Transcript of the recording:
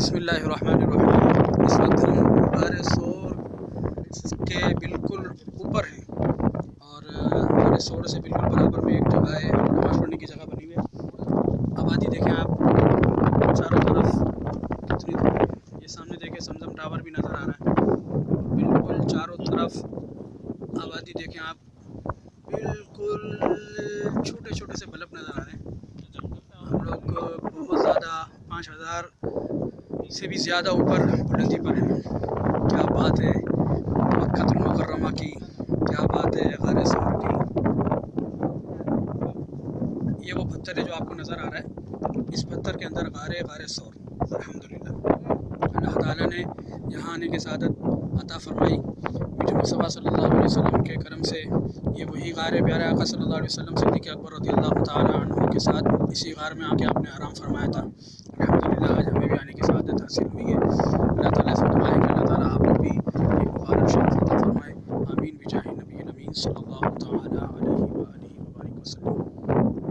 بسم اللہ الرحمن الرحیم۔ اس وقت ہم غار ثور کے بالکل اوپر ہیں اور غار ثور سے بالکل برابر میں ایک جگہ ہے، نماز پڑھنے کی جگہ بنی ہوئی ہے۔ آبادی دیکھیں آپ چاروں طرف کتنی دور ہے۔ یہ سامنے دیکھیں زمزم ٹاور بھی نظر آ رہا ہے، بالکل چاروں طرف آبادی دیکھیں آپ، بالکل چھوٹے چھوٹے سے بلب نظر آ رہے ہیں۔ ہم لوگ بہت زیادہ 5000 سے بھی زیادہ اوپر بلندی پر ہیں۔ کیا بات ہے مکہ المکرمہ کی، کیا بات ہے غار ثور کی۔ یہ وہ پتھر ہے جو آپ کو نظر آ رہا ہے، اس پتھر کے اندر غار ثور۔ الحمدللہ اللہ تعالیٰ نے یہاں آنے کی سعادت عطا فرمائی۔ میٹھے مصطفیٰ صلی اللہ علیہ وسلم کے کرم سے یہ وہی غار ہے، پیارے آقا صلی اللہ علیہ وسلم صدیق اکبر رضی اللہ تعالیٰ عنہ کے ساتھ اسی غار میں آ کے آپ نے آرام فرمایا تھا۔ الحمدللہ آج ہمیں بھی آنے کی سعادت حاصل ہوئی ہے۔ اللہ تعالیٰ سے دعا ہے کہ اللہ تعالیٰ آپ کو بھی ایک مبارک شرف عطا فرمائے۔ آمین بجاہ نبی الامین صلی اللہ تعالیٰ علیہ وآلہ وبارک وسلم۔